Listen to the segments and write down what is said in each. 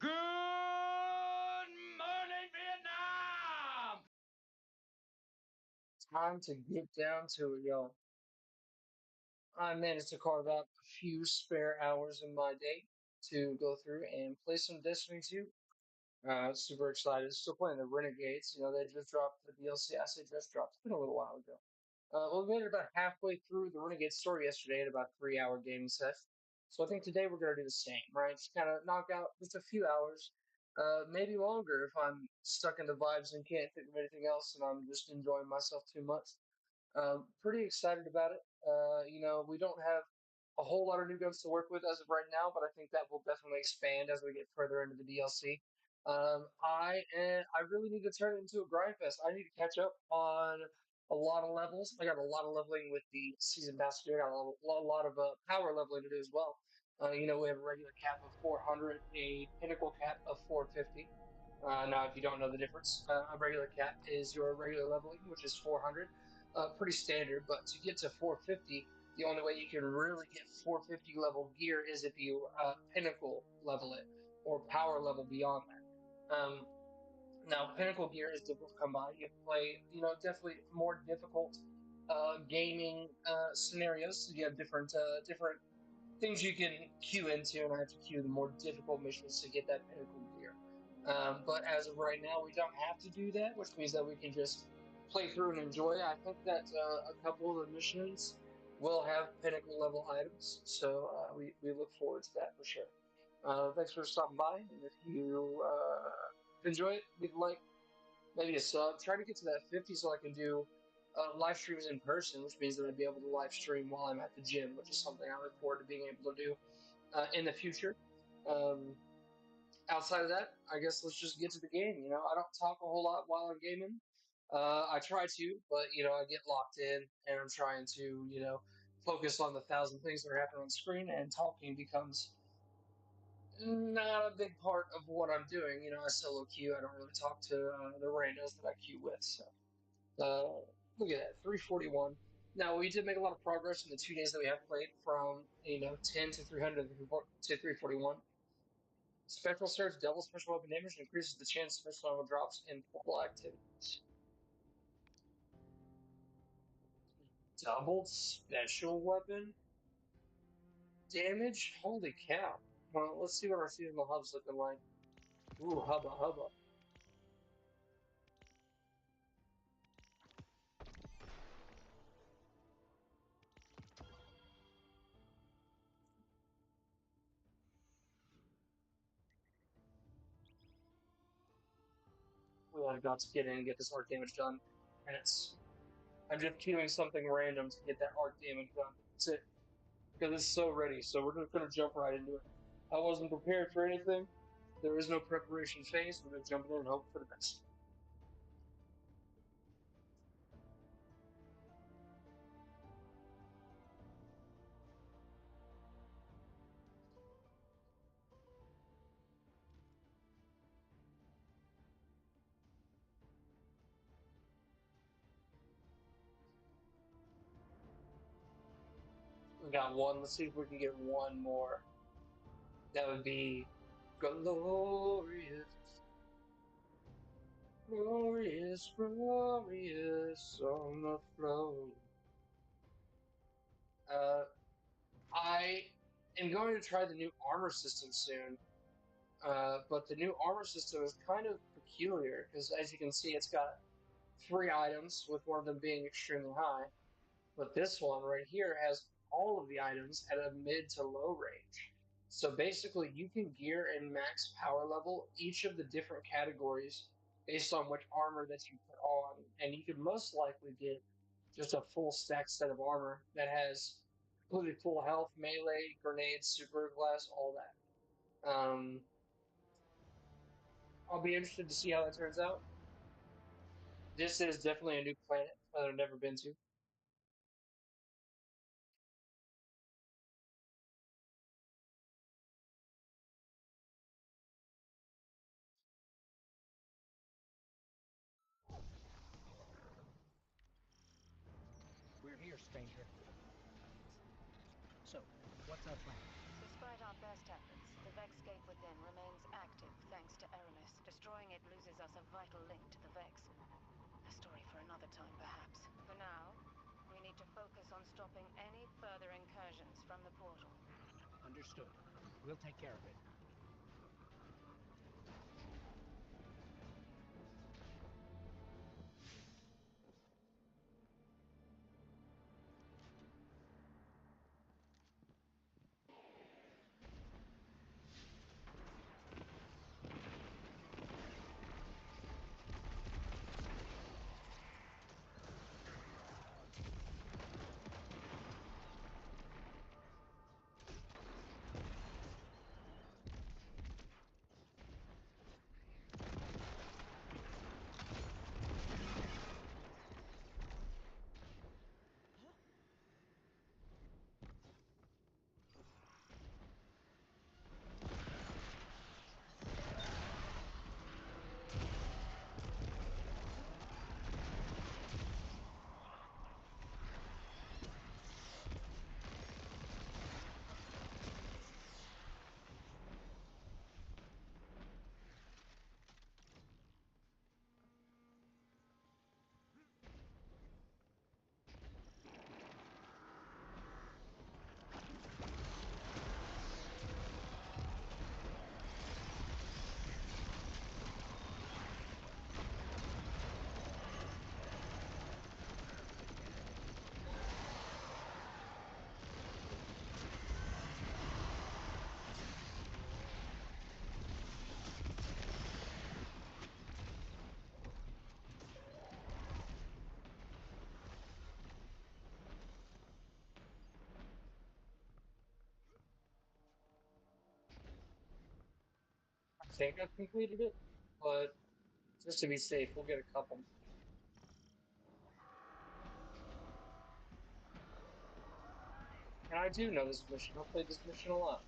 Good morning, Vietnam! Time to get down to it, y'all. I managed to carve out a few spare hours in my day to go through and play some Destiny 2. Super excited. Still playing the Renegades. They just dropped the DLC. I say just dropped. It's been a little while ago. Well, we made it about halfway through the Renegade story yesterday at about 3 hour gaming session. So I think today we're going to do the same, right? Just kind of knock out just a few hours, maybe longer if I'm stuck in the vibes and can't think of anything else and I'm just enjoying myself too much. Pretty excited about it. We don't have a whole lot of new guns to work with as of right now, but I think that will definitely expand as we get further into the DLC. I really need to turn it into a grind fest. I need to catch up on a lot of levels. I got a lot of leveling with the season pass to do. I got a lot of power leveling to do as well. We have a regular cap of 400, a pinnacle cap of 450. Now, if you don't know the difference, a regular cap is your regular leveling, which is 400, pretty standard. But to get to 450, the only way you can really get 450 level gear is if you pinnacle level it or power level beyond that. Now, pinnacle gear is difficult to come by. You have to play, definitely more difficult gaming scenarios. You have different things you can queue into, and I have to queue the more difficult missions to get that pinnacle gear. But as of right now, we don't have to do that, which means that we can just play through and enjoy. I think that a couple of the missions will have pinnacle level items, so we look forward to that for sure. Thanks for stopping by, and if you enjoy it, leave a like, maybe a sub. Try to get to that 50 so I can do live streams in person, which means that I'd be able to live stream while I'm at the gym, which is something I look forward to being able to do in the future. Um, Outside of that, I guess let's just get to the game. I don't talk a whole lot while I'm gaming. I try to, but I get locked in and I'm trying to, focus on the thousand things that are happening on screen, and talking becomes not a big part of what I'm doing. I solo queue. I don't really talk to the randos that I queue with. So look at that, 341. Now we did make a lot of progress in the 2 days that we have played, from 10 to 300 to 341. Special Surge doubles special weapon damage and increases the chance special level drops in portal activities. Doubled special weapon damage? Holy cow. Well, let's see what our seasonal hub's looking like. Ooh, hubba hubba. We got to get in and get this arc damage done. And I'm just queuing something random to get that arc damage done. That's it. Because it's so ready, so we're just gonna jump right into it. I wasn't prepared for anything. There is no preparation phase. We're just jumping in and hope for the best. We got one. Let's see if we can get one more. That would be glorious, glorious, glorious on the floor. Uh, I am going to try the new armor system soon. But the new armor system is kind of peculiar because, as you can see, it's got three items, with one of them being extremely high. But this one right here has all of the items at a mid to low range. So basically, you can gear and max power level each of the different categories based on which armor that you put on. And you can most likely get just a full stack set of armor that has completely full health, melee, grenades, super glass, all that. I'll be interested to see how that turns out. This is definitely a new planet that I've never been to. We're here, stranger. So, what's our plan? Despite our best efforts, the Vex gate within remains active thanks to Eramis. Destroying it loses us a vital link to the Vex. A story for another time, perhaps. For now, we need to focus on stopping any further incursions from the portal. Understood. We'll take care of it. I think I've completed it, but just to be safe, we'll get a couple. And I do know this mission. I've played this mission a lot.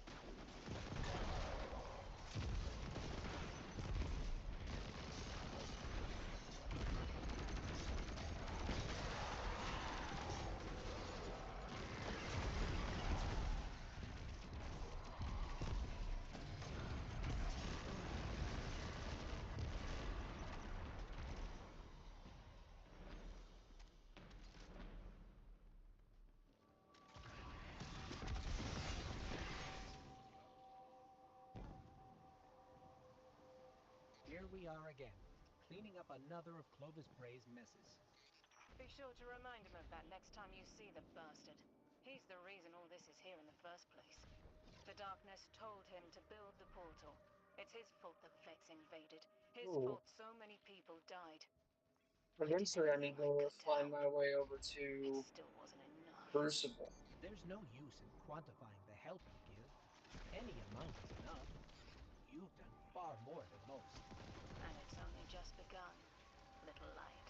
Here we are again, cleaning up another of Clovis Bray's messes. Be sure to remind him of that next time you see the bastard. He's the reason all this is here in the first place. The darkness told him to build the portal. It's his fault the Vex invaded. His Ooh. fault so many people died. I did Eventually, I everything need I to could to find help. my way over It to still wasn't enough. Crucible. There's no use in quantifying the help you give. Any amount is enough. You've done far more than most. And it's only just begun, little light.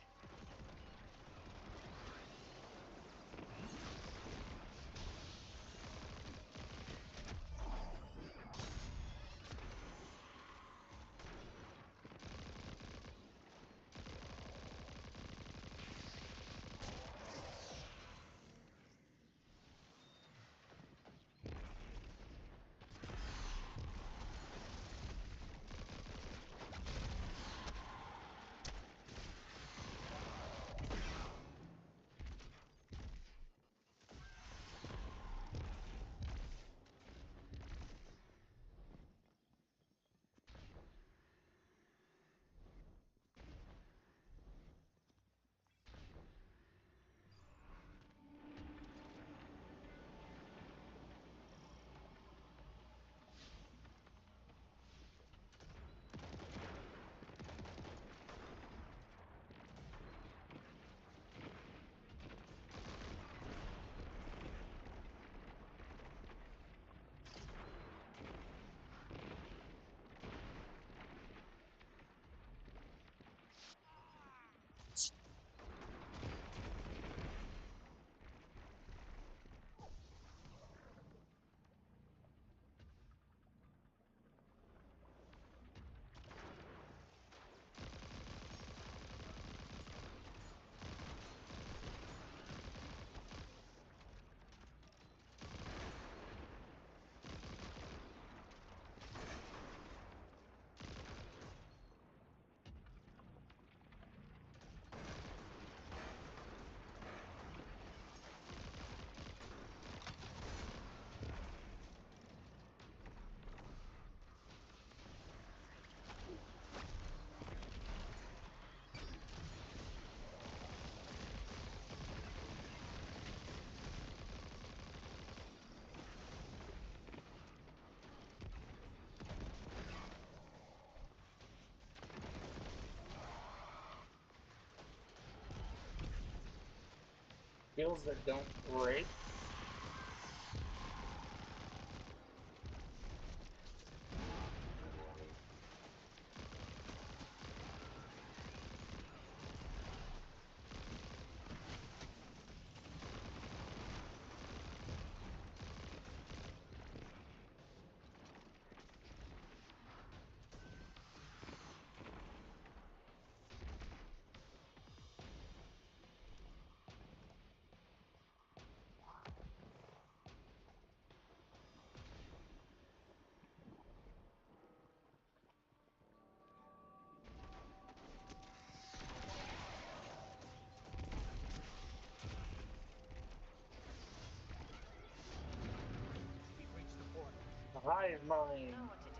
Skills that don't break. We've reached the portal. The hive You know mind. what to do.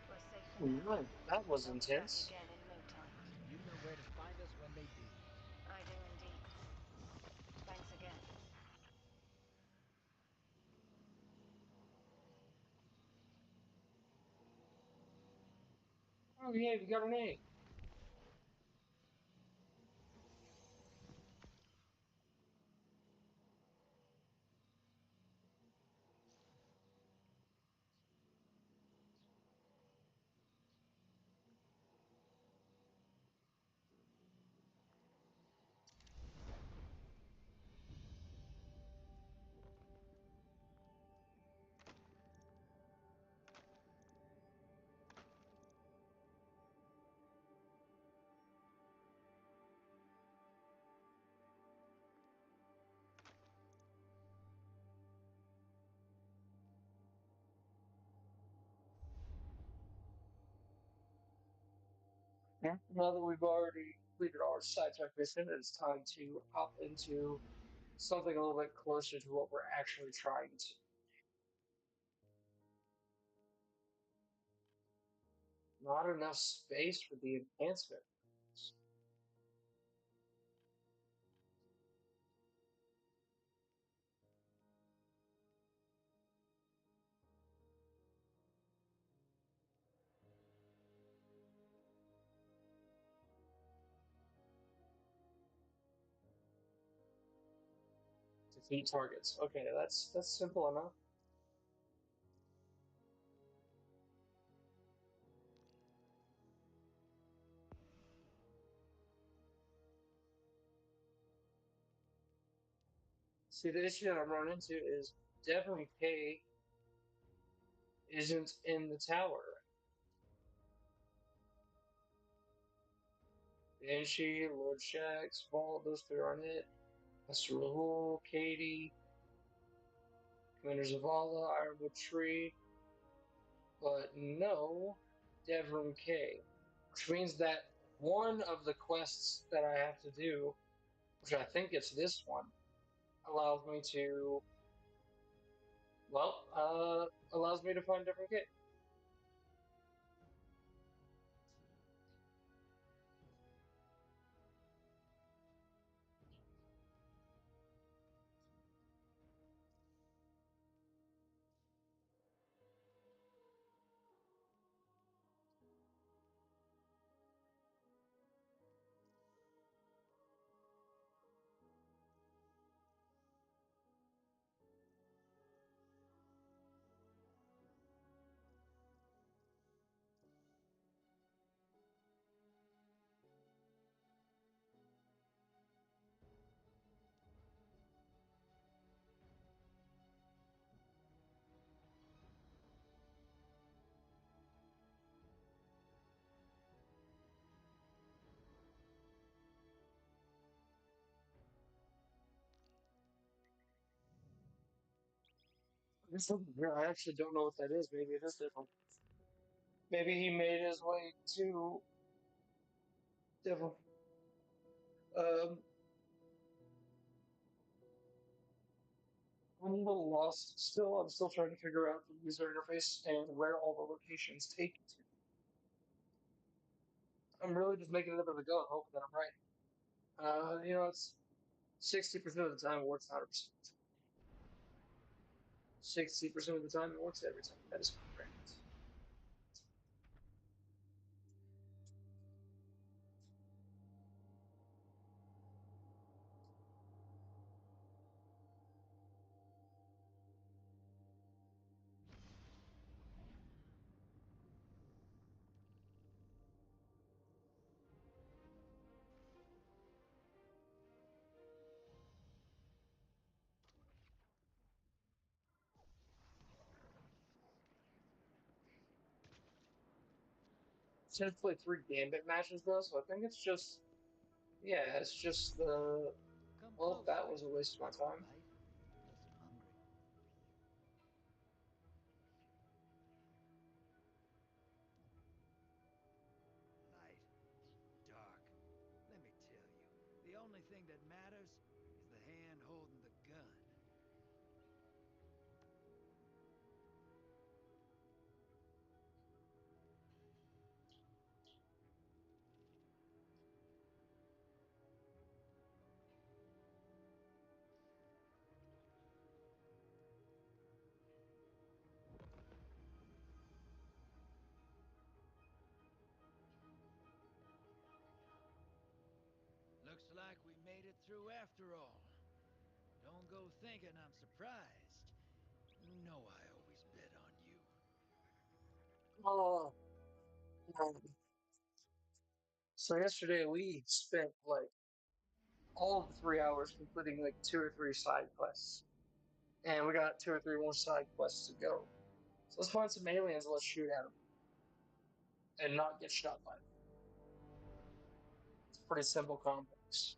We're safe for now. Man, that was They'll be back intense. again in no time. You know where to find us when they do. I do indeed. Thanks again. Oh yeah, we got an A. Yeah. Now that we've already completed our sidetrack mission, it's time to hop into something a little bit closer to what we're actually trying to. Not enough space for the enhancement. Defeat targets. Okay, that's simple enough. See, the issue that I'm running into is Devon K isn't in the tower. Banshee, Lord Shax, Vault, those three aren't it. Master Rahul, Katie, Commander Zavala, Ironwood Tree, but no Devrim K, which means that one of the quests that I have to do, which I think it's this one, allows me to, allows me to find Devrim K. There's something here. I actually don't know what that is. Maybe it is different. Maybe he made his way to different. Um, I'm a little lost still. I'm still trying to figure out the user interface and where all the locations take you to. I'm really just making it up as I go and hoping that I'm right. It's 60% of the time it works 100%. 60% of the time it works every time. That is correct. Since played 3 Gambit matches though, so I think it's just, yeah, it's just the, Come well, closer. that was a waste of my Want a time. bite? Guess you're hungry. Light, dark. Let me tell you, the only thing that matters is the hand holding the gun. Looks like we made it through after all. Don't go thinking I'm surprised. You know I always bet on you. Oh, man. So yesterday we spent like all of the 3 hours completing like 2 or 3 side quests. And we got 2 or 3 more side quests to go. So let's find some aliens and let's shoot at them. And not get shot by them. It's pretty simple complex.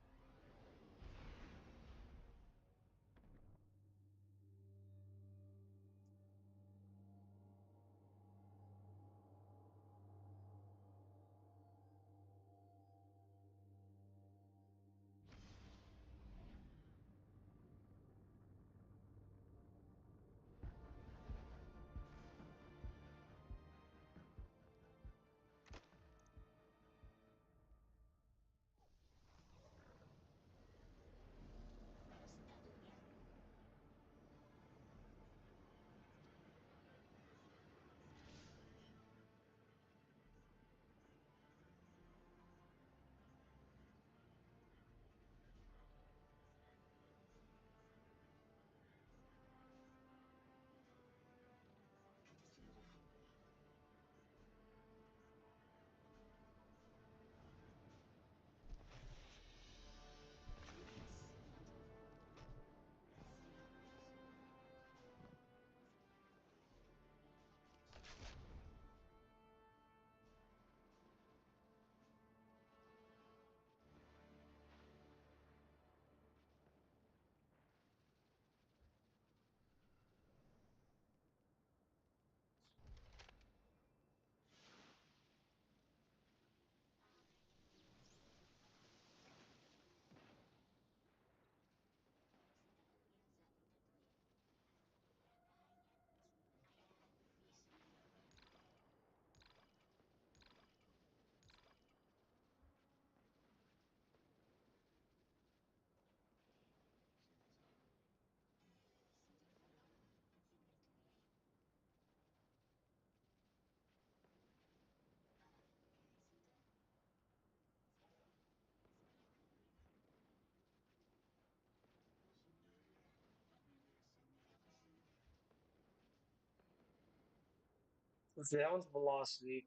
With that one's velocity.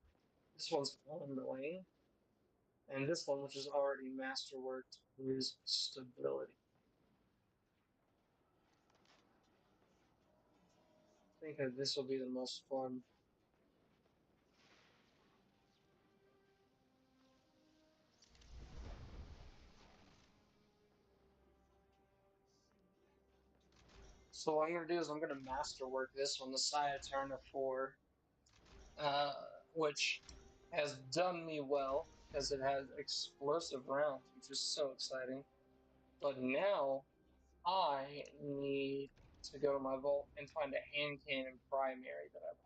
This one's annoying. And this one, which is already masterworked, is stability. I think that this will be the most fun. So what I'm going to do is I'm going to masterwork this one, the Sciaturna 4, which has done me well because it has explosive rounds, which is so exciting. But now I need to go to my vault and find a hand cannon primary that I want.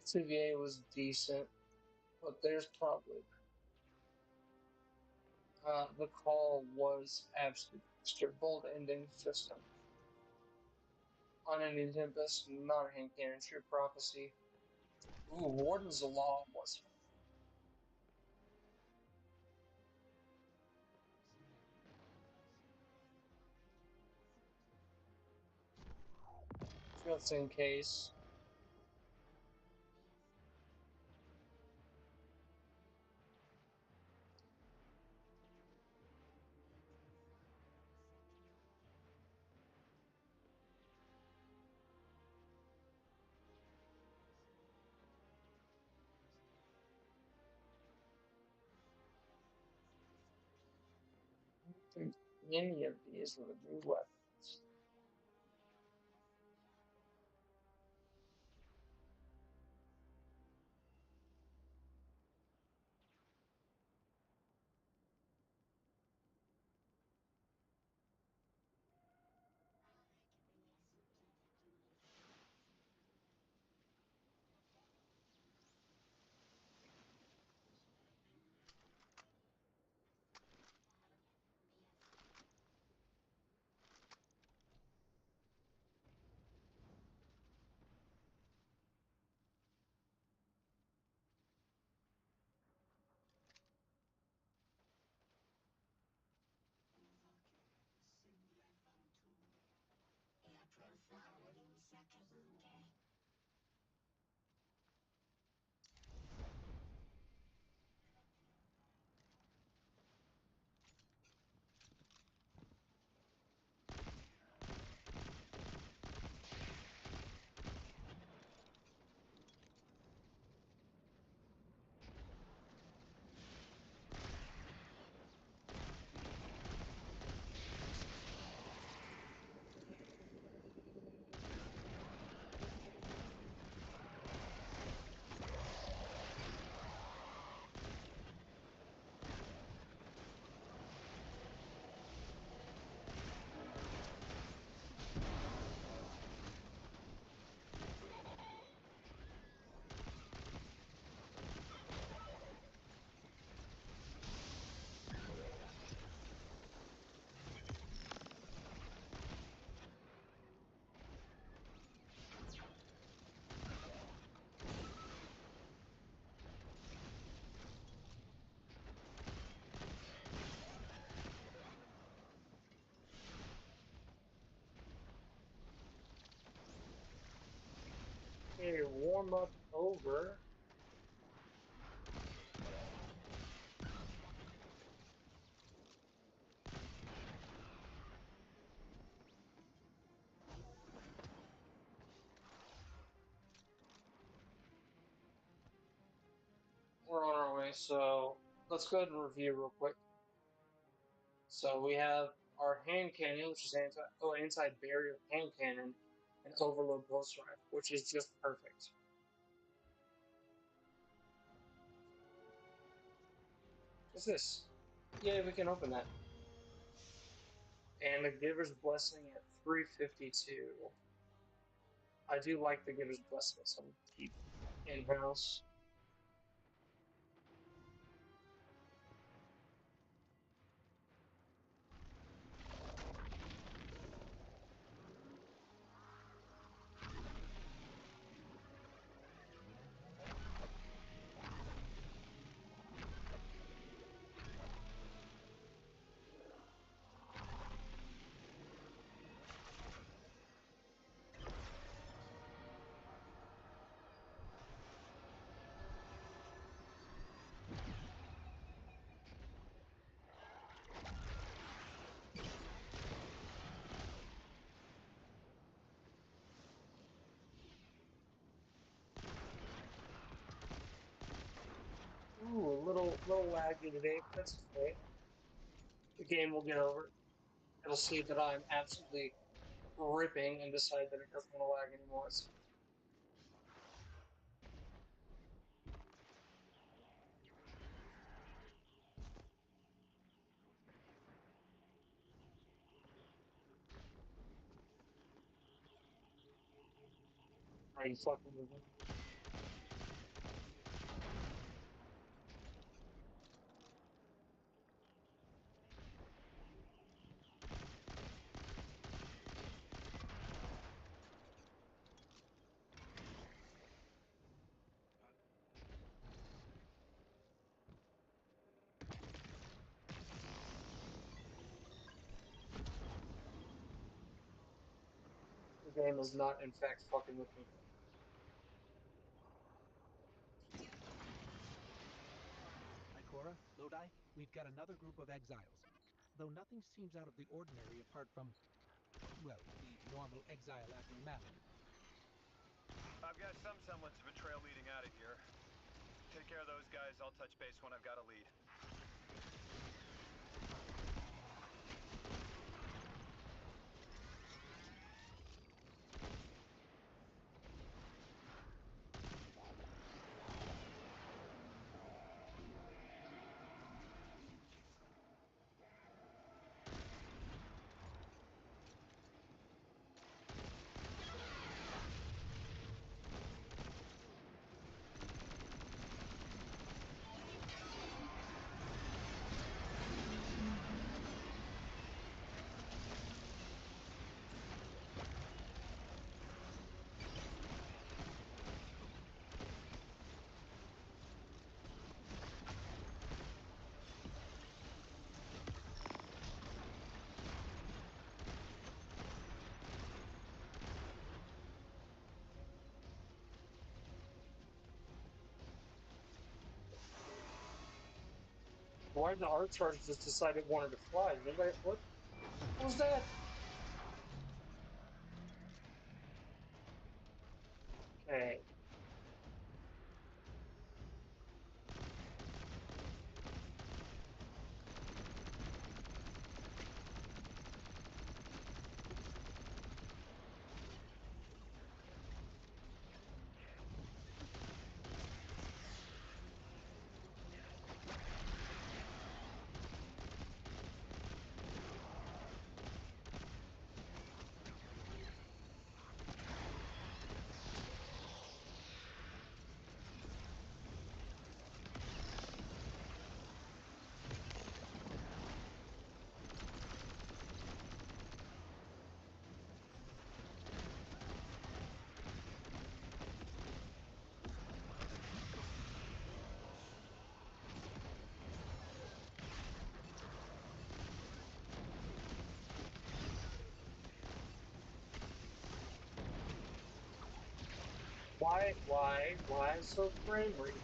XCVA was decent, but there's probably the call was absolute extra bolt ending system. Unending Tempest, not a hand cannon, true prophecy. Ooh, Warden's Law was just in case. I don't think any of these are the new weapons. Okay, warm up over. We're on our way, so let's go ahead and review real quick. So we have our hand cannon, which is anti-barrier hand cannon, and overload pulse rifle, which is just perfect. What's this? Yeah, we can open that. And the Giver's Blessing at 352. I do like the Giver's Blessing, so I'm gonna keep in-house. A little laggy today, but that's okay. The game will get over it. It'll see that I'm absolutely ripping and decide that it doesn't want to lag anymore. So. Are you fucking with me? The game is not, in fact, fucking with me. Ikora, Lodi, we've got another group of exiles. Though nothing seems out of the ordinary apart from, well, the normal exile-acting mallet. I've got some semblance of a trail leading out of here. Take care of those guys. I'll touch base when I've got a lead. Why did the art charge just decide it wanted to fly? Did anybody, what was that? Okay. Why so frame rate?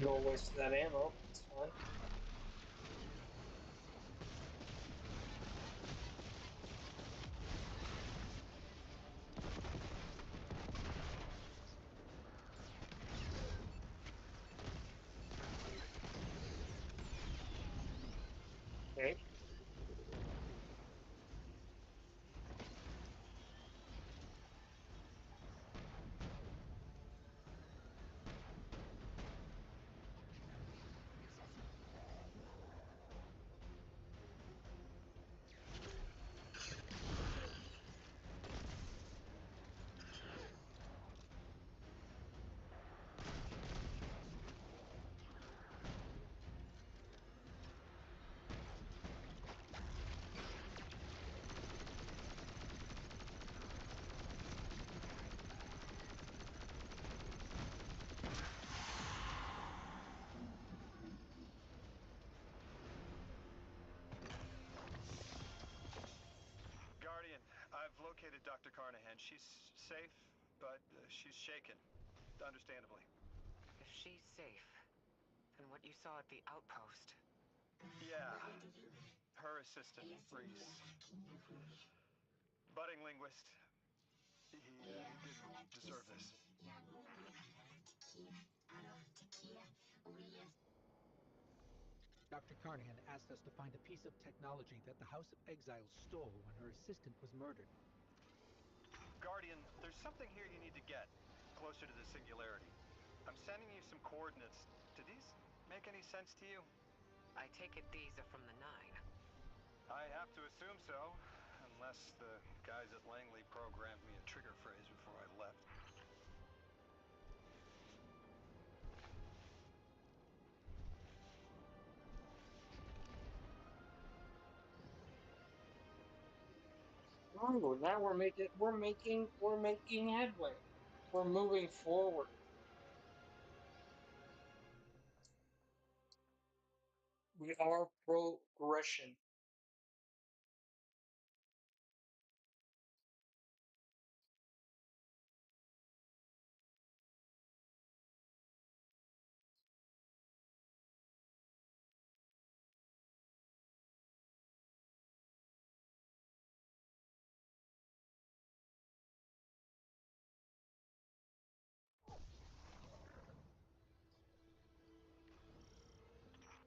Go waste that ammo. It's fine. Okay. Guardian, I've located Dr. Carnahan. She's safe, but she's shaken. Understandably. If she's safe, then what you saw at the outpost... Yeah. Her assistant, Reese. Budding linguist. He didn't deserve this. Dr. Carnahan asked us to find a piece of technology that the House of Exiles stole when her assistant was murdered. Guardian, there's something here you need to get. Closer to the singularity. I'm sending you some coordinates. Do these make any sense to you? I take it these are from the Nine. I have to assume so. Unless the guys at Langley programmed me a trigger phrase before I left. Oh, now we're making headway. We're moving forward. We are progression.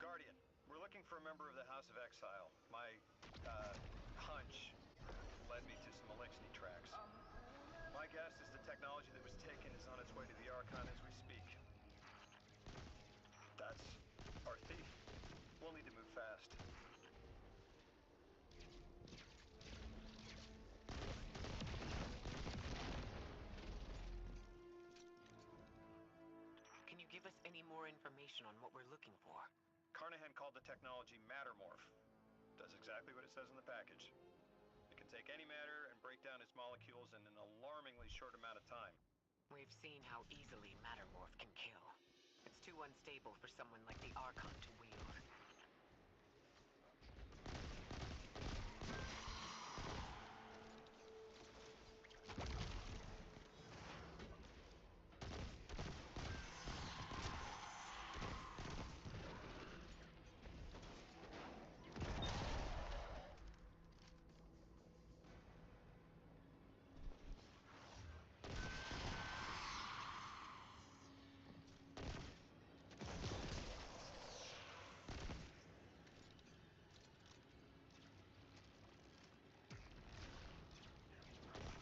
Guardian, we're looking for a member of the House of Exile. My, hunch led me to some Elixir tracks. My guess is the technology that was taken is on its way to the Archon as we speak. That's our thief. We'll need to move fast. Can you give us any more information on what we're looking for? Carnahan called the technology Mattermorph. Does exactly what it says in the package. It can take any matter and break down its molecules in an alarmingly short amount of time. We've seen how easily Mattermorph can kill. It's too unstable for someone like the Archon to wield.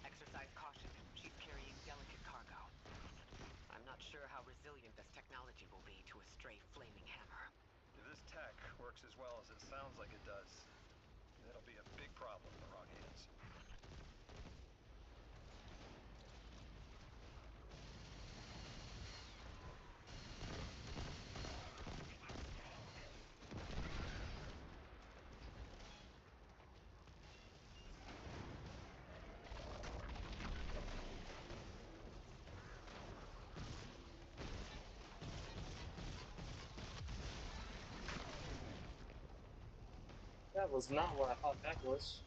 Exercise caution. She's carrying delicate cargo. I'm not sure how resilient this technology will be to a stray flaming hammer. If this tech works as well as it sounds like it does, it'll be a big problem in the wrong hands. That was not what I thought that was.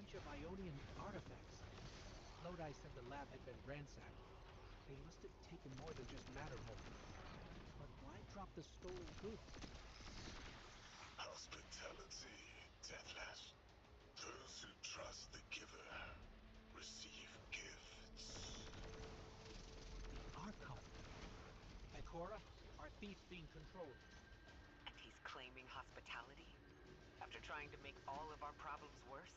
bunch of Ionian artifacts. Lodi said the lab had been ransacked. They must have taken more than just Mattermorph. But why drop the stolen goods? Hospitality, Deathless. Those who trust the giver receive gifts. Archon. Ikora, our thief's being controlled. And he's claiming hospitality? After trying to make all of our problems worse?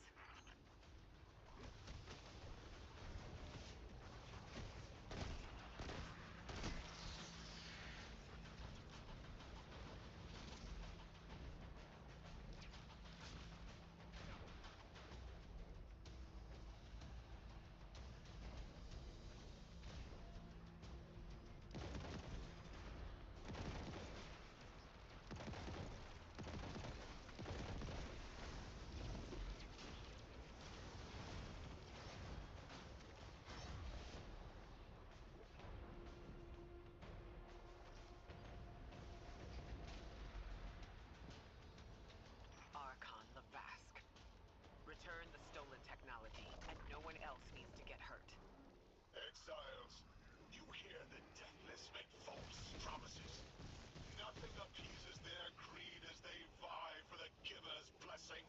Archon Lavask. Return the stolen technology, and no one else needs to get hurt. Exiles, you hear the Deathless make false promises. Nothing appeases their greed as they vie for the giver's blessing.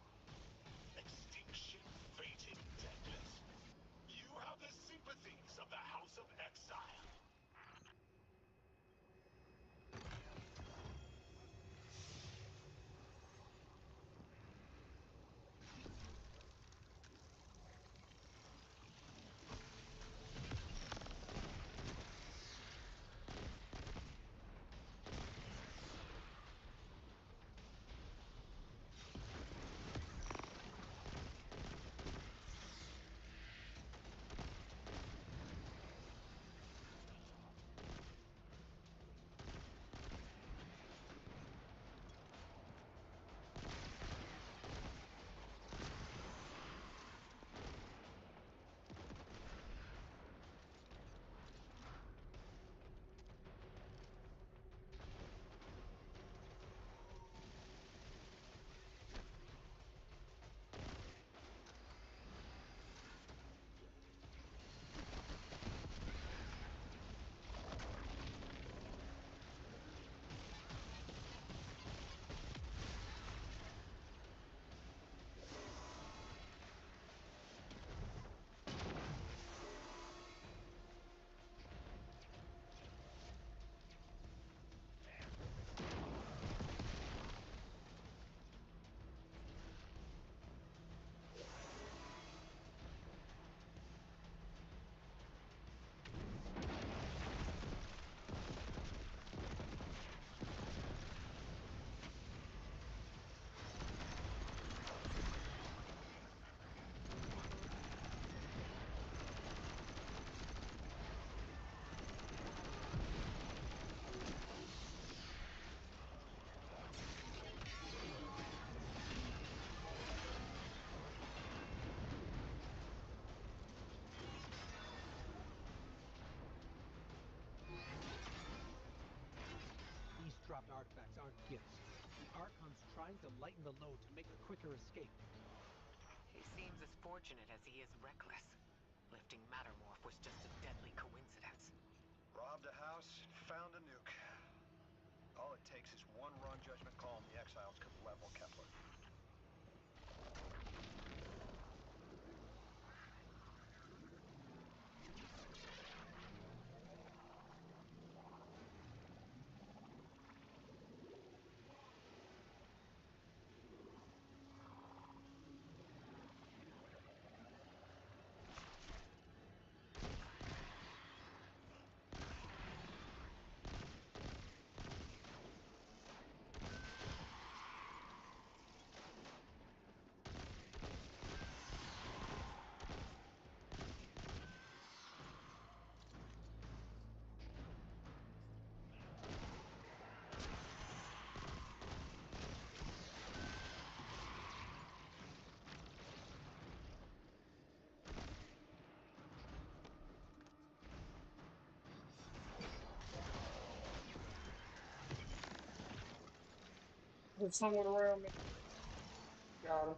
Extinction fated Deathless. You have the sympathies of the House of Exile. These dropped artifacts aren't gifts. The Archon's trying to lighten the load to make a quicker escape. He seems as fortunate as he is reckless. Lifting Mattermorph was just a deadly coincidence. Robbed a house, found a nuke. All it takes is one wrong judgment call and the Exiles could level Kepler. There's someone around me. Got him.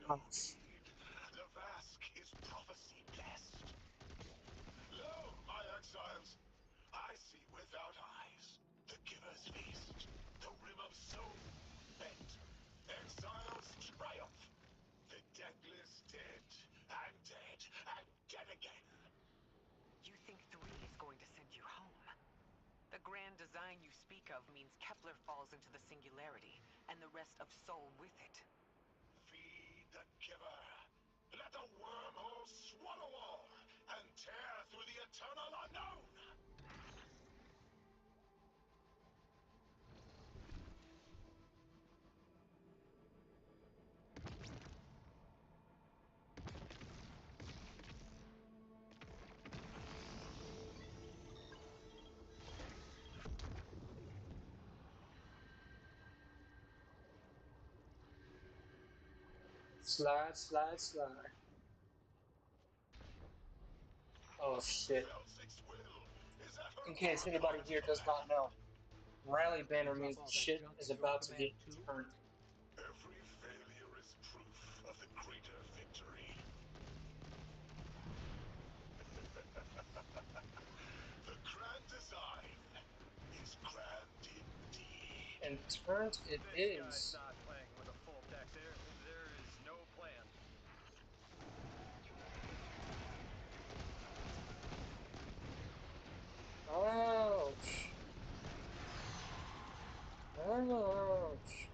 No need. The Vask is prophecy blessed. Lo, my exiles, I see without eyes. The Giver's feast. The rim of soul bent. Exiles triumph. The deathless dead, and dead, and dead again. You think 3 is going to send you home? The grand design you speak of means Kepler falls into the singularity, and the rest of Sol with it. Feed the Giver. Let the wormhole swallow all, and tear through the eternal unknown. Slide, slide, slide. Oh shit. Felsic's will is at her In case anybody Archon's here does not command. know, Riley You Banner drop means all that shit junk is at your about to get command too? turned. Every failure is proof of the greater victory. The grand design is grand indeed. And turned it This guy's is. not playing with a full deck. There is no plan. Ouch. Ouch.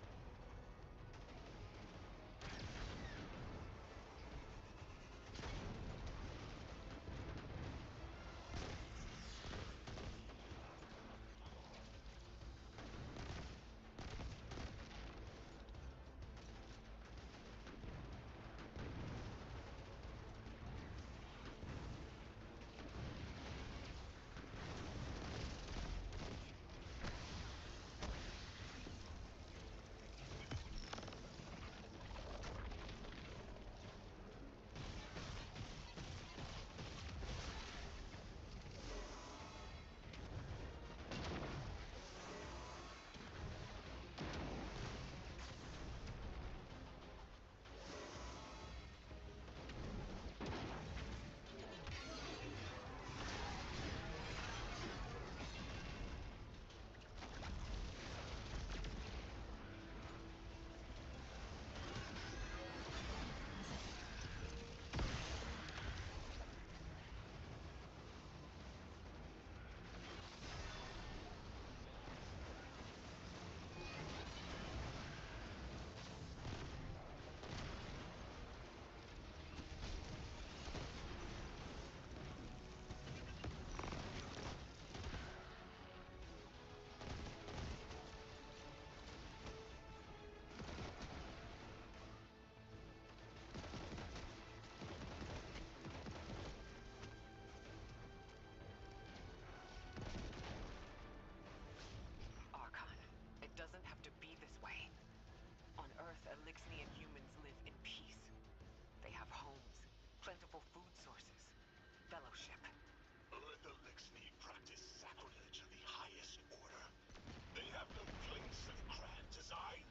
Archon, it doesn't have to be this way. On Earth, Elixnian humans live in peace. They have homes, plentiful food sources, fellowship. Earth Elixni practice sacrilege of the highest order. They have no place of grand design.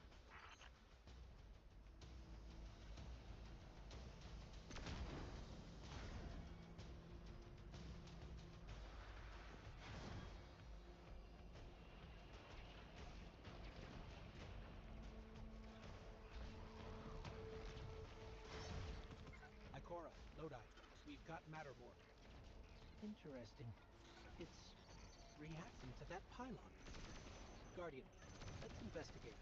Ikora, Lodi, we've got Mattermorn. Interesting. It's reacting to that pylon. Guardian, let's investigate.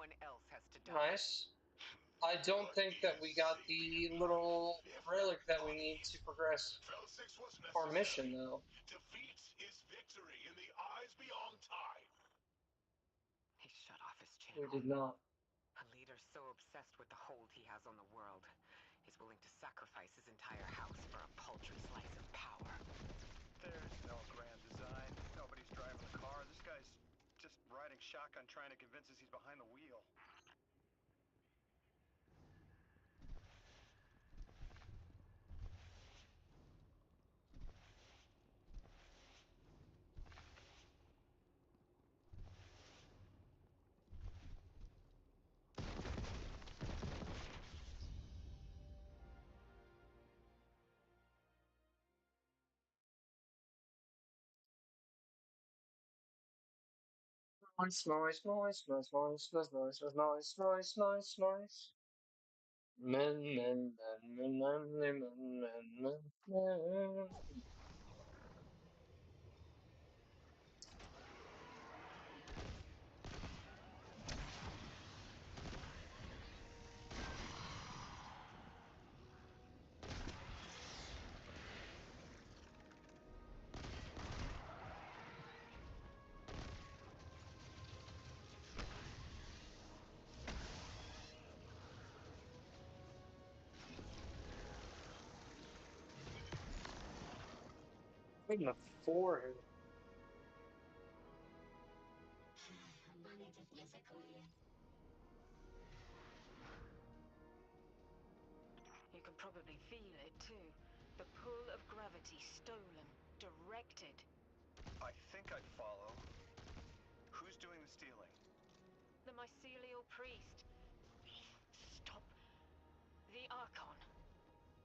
one else has to die. Nice. I don't What think is that we got the saving little life, if relic not that we money? need to progress Fel 6 was our mission, necessary. though. Defeat is victory in the eyes beyond time. He shut off his We channel. did not. A leader so obsessed with the hold he has on the world, he's willing to sacrifice his entire house for a paltry slice of power. There's no grand design. Nobody's driving the car. This guy's just riding shotgun trying to convince us he's behind the wheel. Nice, nice, nice, nice, nice, nice, nice, nice, nice, nice, nice. Men, men, men, men, men, men, men, men, men. In the forehead. You can probably feel it too. The pull of gravity stolen, directed. I think I'd follow. Who's doing the stealing? The mycelial priest. Stop. The Archon.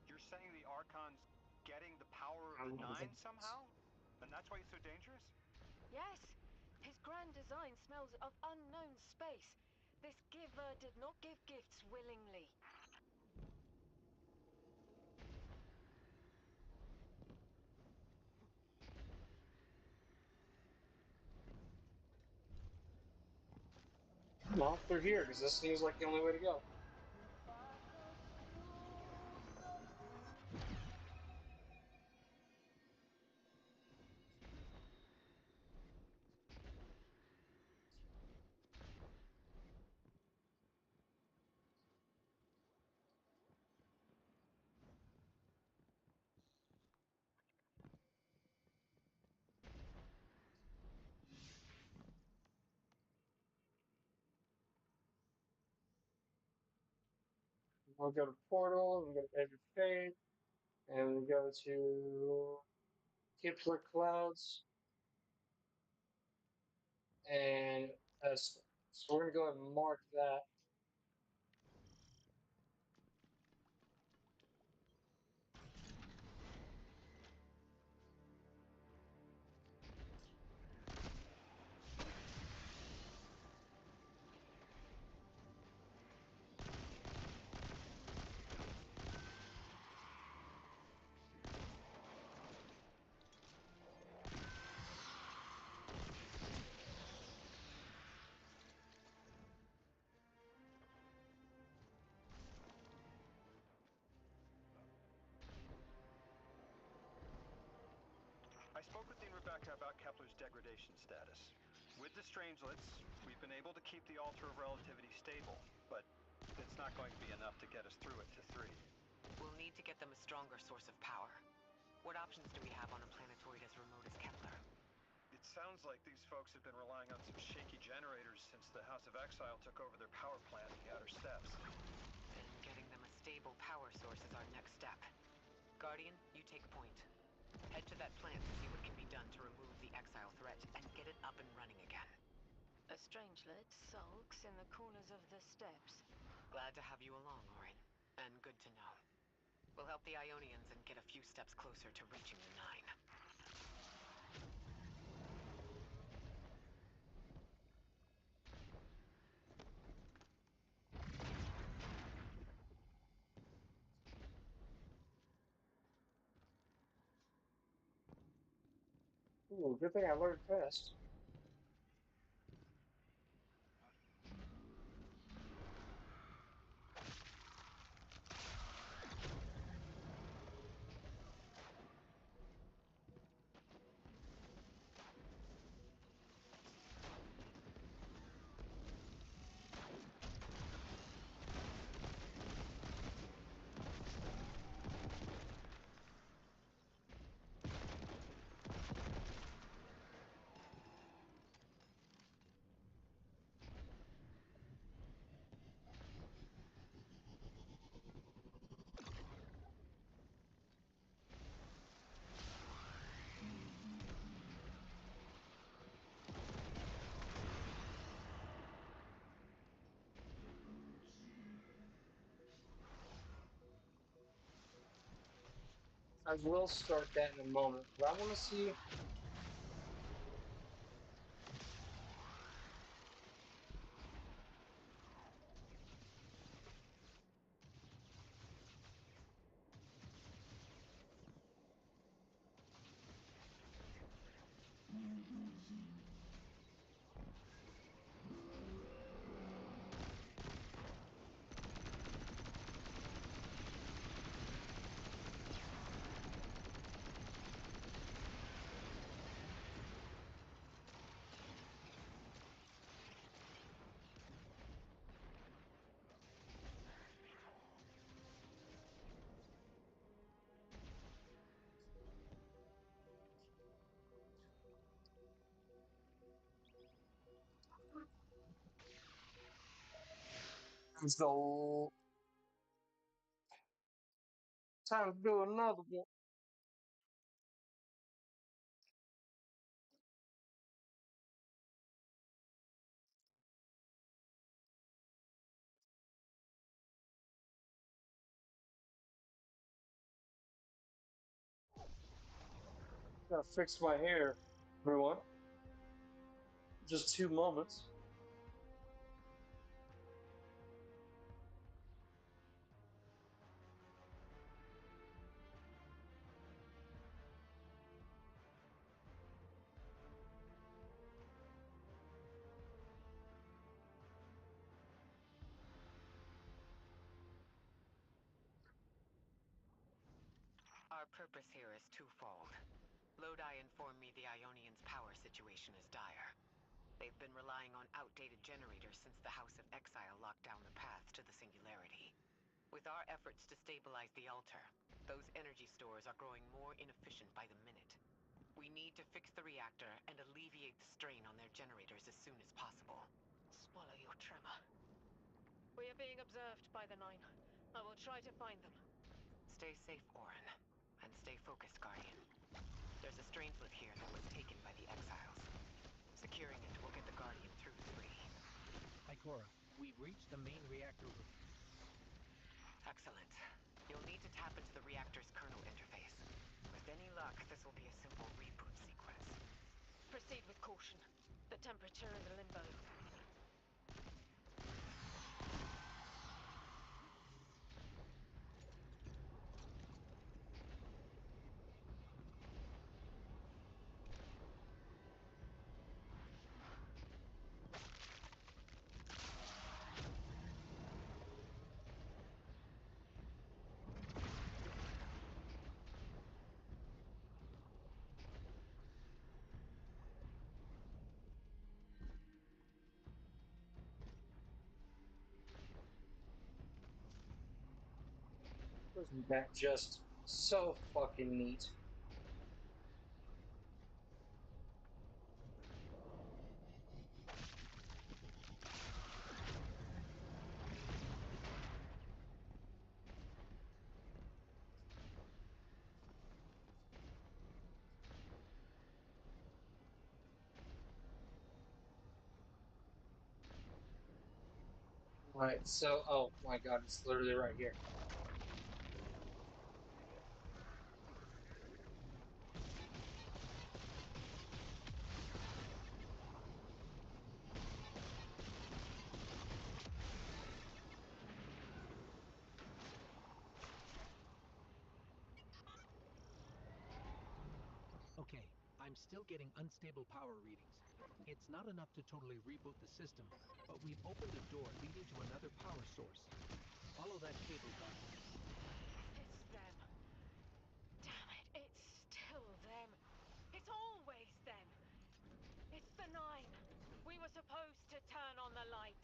You're saying the Archon's getting the power of the Nine somehow? And that's why he's so dangerous? Yes. His grand design smells of unknown space. This giver did not give gifts willingly. Well, through here, because this seems like the only way to go. We'll go to Portal, and go to Edge of Fate, and we go to Kepler Clouds, and so we're gonna go ahead and mark that. I spoke with Dean Rebecca about Kepler's degradation status. With the Strangelets, we've been able to keep the Altar of Relativity stable, but it's not going to be enough to get us through it to 3. We'll need to get them a stronger source of power. What options do we have on a planetoid as remote as Kepler? It sounds like these folks have been relying on some shaky generators since the House of Exile took over their power plant in the Outer Steppes. Then getting them a stable power source is our next step. Guardian, you take point. Head to that plant to see what can be done to remove the Exile threat and get it up and running again. A strangelet sulks in the corners of the steps. Glad to have you along, Orin. And good to know. We'll help the Ionians and get a few steps closer to reaching the Nine. Ooh, good thing I learned fast. I will start that in a moment, but I want to see. It's the time to do another one. Gotta fix my hair, everyone. Just 2 moments. Our purpose here is twofold. Lodi informed me the Ionians' power situation is dire. They've been relying on outdated generators since the House of Exile locked down the path to the Singularity. With our efforts to stabilize the altar, those energy stores are growing more inefficient by the minute. We need to fix the reactor and alleviate the strain on their generators as soon as possible. Swallow your tremor. We are being observed by the Nine. I will try to find them. Stay safe, Orin. And stay focused, Guardian. There's a strangelet here that was taken by the Exiles. Securing it will get the Guardian through 3. Ikora, we've reached the main reactor room. Excellent. You'll need to tap into the reactor's kernel interface. With any luck, this will be a simple reboot sequence. Proceed with caution. The temperature is limbo. Isn't that just so fucking neat? Right, so, oh my god, it's literally right here. Okay, I'm still getting unstable power readings. It's not enough to totally reboot the system, but we've opened a door leading to another power source. Follow that cable, Guardian. It's them. Damn it, it's still them. It's always them. It's the Nine. We were supposed to turn on the lights.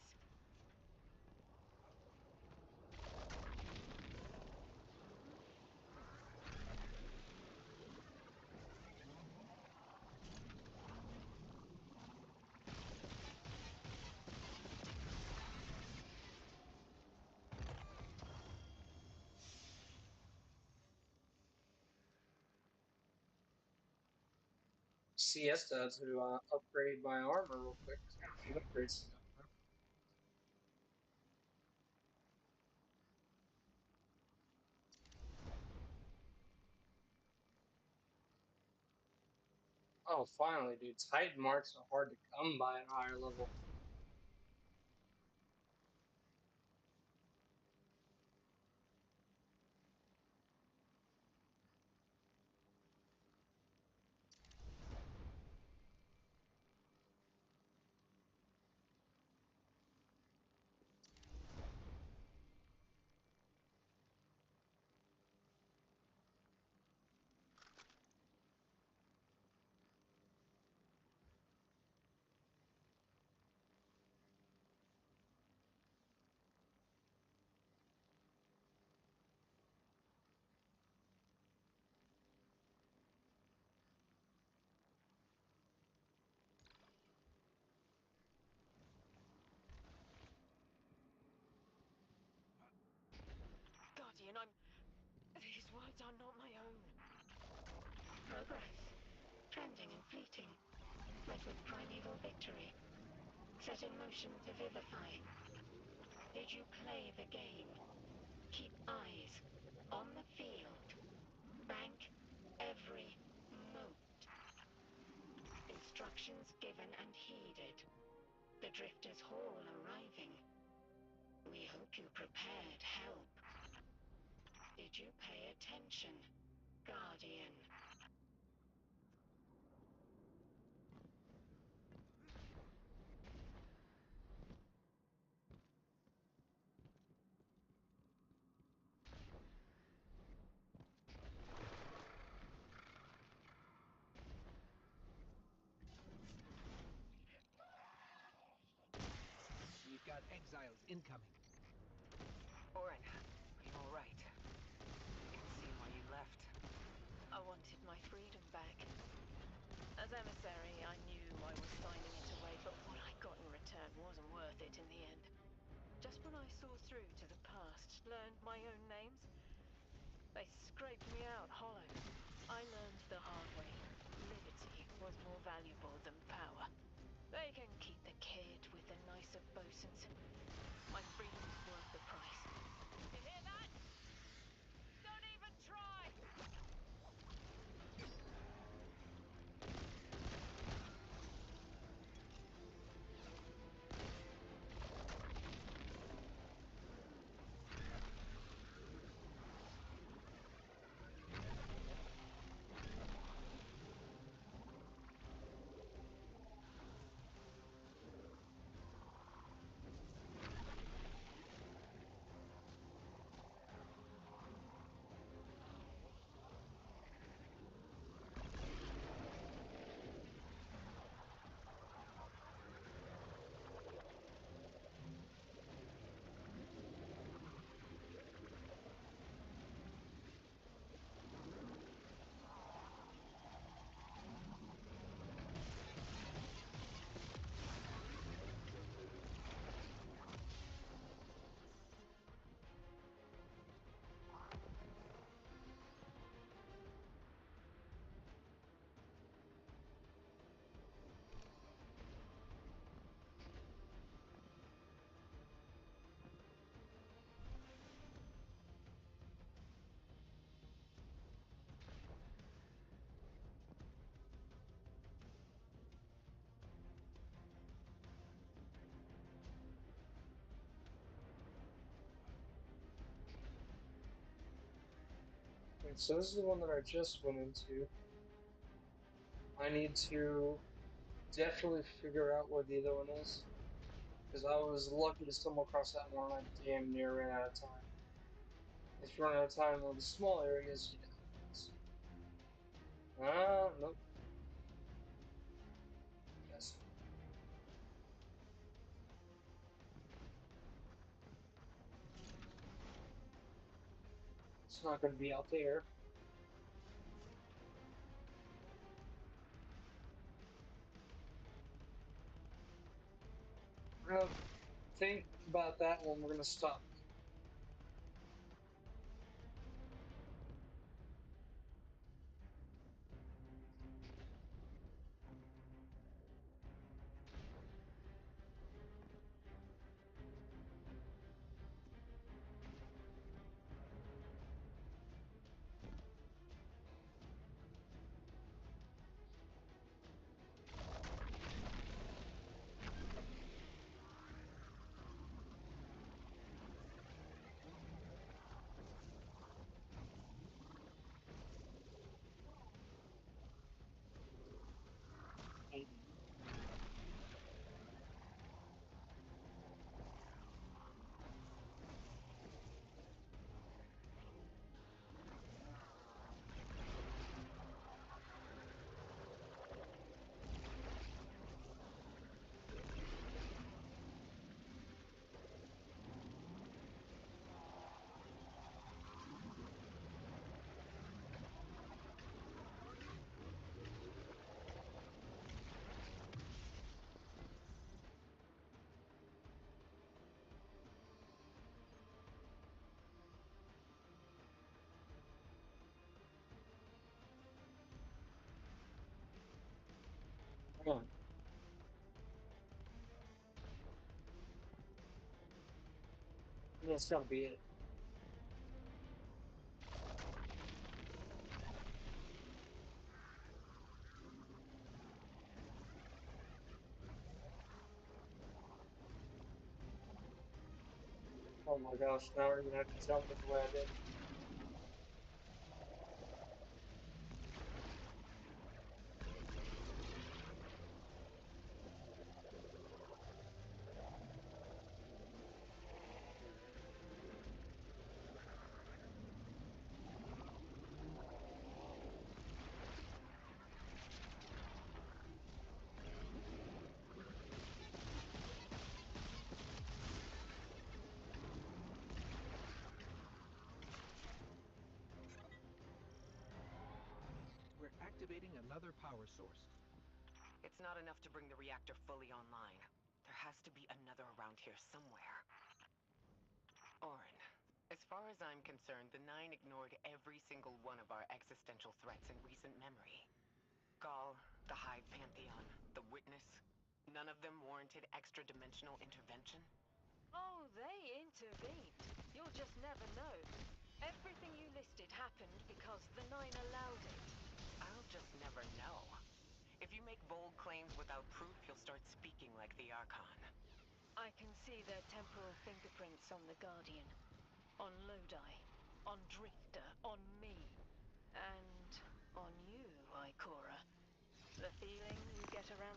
Siesta to upgrade my armor real quick. Got a few upgrades to go through. Oh, finally, dude. Titan marks are hard to come by at higher level. Guardian, these words are not my own. Progress. Trending and fleeting. But with primeval victory. Set in motion to vivify. Did you play the game? Keep eyes on the field. Bank every mote. Instructions given and heeded. The Drifter's Hall arriving. We hope you prepared help. Did you pay attention, Guardian? We've got exiles incoming. Orin, are you all right? I can see why you left. I wanted my freedom back. As emissary, I knew I was signing it away, but what I got in return wasn't worth it in the end. Just when I saw through to the past, learned my own names, they scraped me out hollow. I learned the hard way. Liberty was more valuable than power. They can keep the kid with the nicer bosuns. My freedom's worth the price. You hear that? Don't even try! Wait, so this is the one that I just went into. I need to definitely figure out where the other one is. Because I was lucky to stumble across that one and I damn near ran out of time. If you run out of time on the small areas, you die. Ah, nope. Yes. It's not going to be out there. We're going to think about that when we're going to stop. That's gotta be it. Oh my gosh, now you're gonna have to tell me the way I did. We're activating another power source. It's not enough to bring the reactor fully online. There has to be another around here somewhere. Orin, as far as I'm concerned, the Nine ignored every single one of our existential threats in recent memory. Gaul, the Hive Pantheon, the Witness. None of them warranted extra-dimensional intervention? Oh, they intervened. You'll just never know. Everything you listed happened because the Nine allowed it. I'll just never know. If you make bold claims without proof, you'll start speaking like the Archon. I can see their temporal fingerprints on the Guardian. On Lodi. On Drifter. On me. And on you, Ikora. The feeling you get around